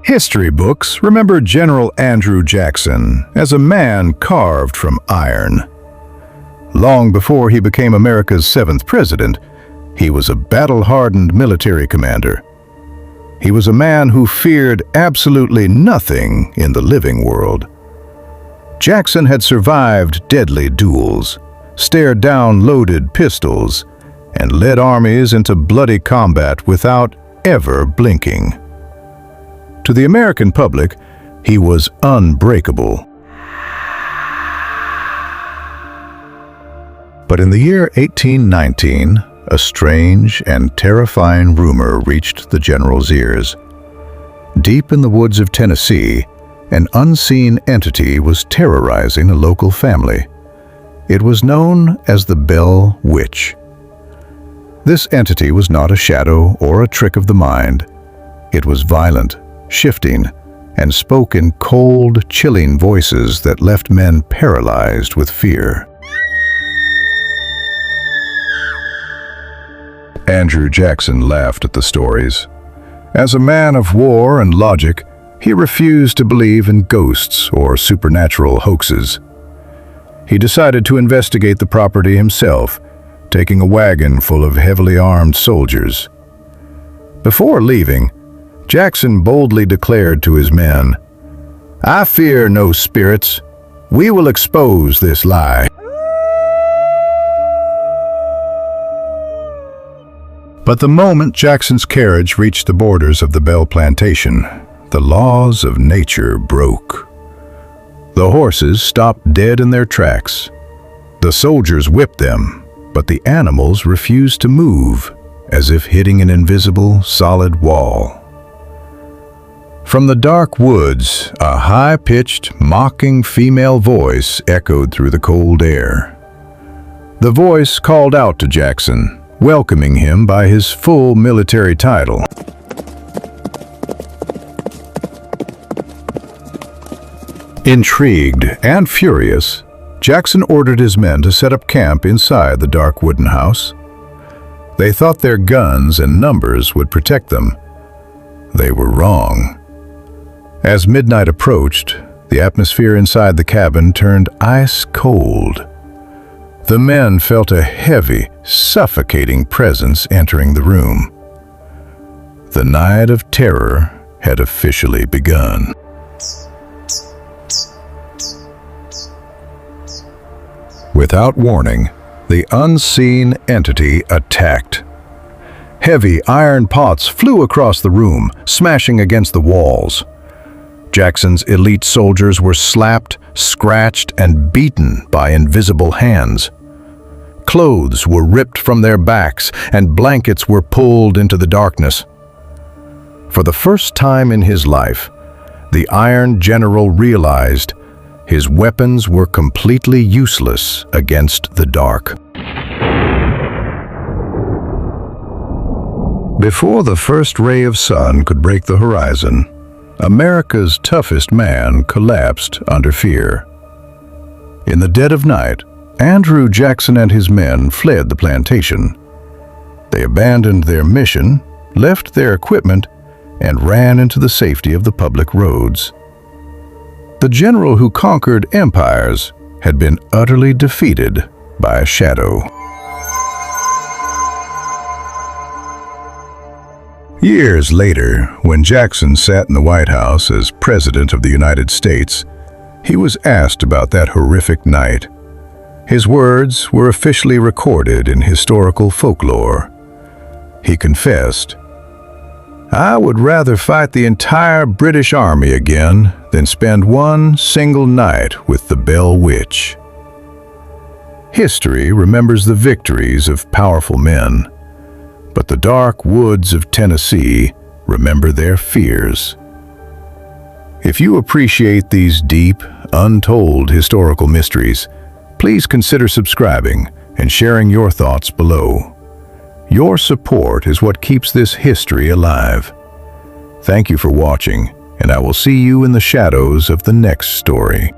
History books remember General Andrew Jackson as a man carved from iron. Long before he became America's 7th president, he was a battle-hardened military commander. He was a man who feared absolutely nothing in the living world. Jackson had survived deadly duels, stared down loaded pistols, and led armies into bloody combat without ever blinking. To the American public, he was unbreakable. But in the year 1819, a strange and terrifying rumor reached the general's ears. Deep in the woods of Tennessee, an unseen entity was terrorizing a local family. It was known as the Bell Witch. This entity was not a shadow or a trick of the mind. It was violent, shifting, and spoke in cold, chilling voices that left men paralyzed with fear. Andrew Jackson laughed at the stories. As a man of war and logic, he refused to believe in ghosts or supernatural hoaxes. He decided to investigate the property himself, taking a wagon full of heavily armed soldiers. Before leaving, Jackson boldly declared to his men, "I fear no spirits. We will expose this lie." But the moment Jackson's carriage reached the borders of the Bell plantation, the laws of nature broke. The horses stopped dead in their tracks. The soldiers whipped them, but the animals refused to move, as if hitting an invisible, solid wall. From the dark woods, a high-pitched, mocking female voice echoed through the cold air. The voice called out to Jackson, welcoming him by his full military title. Intrigued and furious, Jackson ordered his men to set up camp inside the dark wooden house. They thought their guns and numbers would protect them. They were wrong. As midnight approached, the atmosphere inside the cabin turned ice cold. The men felt a heavy, suffocating presence entering the room. The night of terror had officially begun. Without warning, the unseen entity attacked. Heavy iron pots flew across the room, smashing against the walls. Jackson's elite soldiers were slapped, scratched, and beaten by invisible hands. Clothes were ripped from their backs, and blankets were pulled into the darkness. For the first time in his life, the Iron General realized his weapons were completely useless against the dark. Before the first ray of sun could break the horizon, America's toughest man collapsed under fear. In the dead of night, Andrew Jackson and his men fled the plantation. They abandoned their mission, left their equipment, and ran into the safety of the public roads. The general who conquered empires had been utterly defeated by a shadow. Years later, when Jackson sat in the White House as President of the United States, he was asked about that horrific night. His words were officially recorded in historical folklore. He confessed, "I would rather fight the entire British Army again than spend one single night with the Bell Witch." History remembers the victories of powerful men, but the dark woods of Tennessee remember their fears. If you appreciate these deep, untold historical mysteries, please consider subscribing and sharing your thoughts below. Your support is what keeps this history alive. Thank you for watching, and I will see you in the shadows of the next story.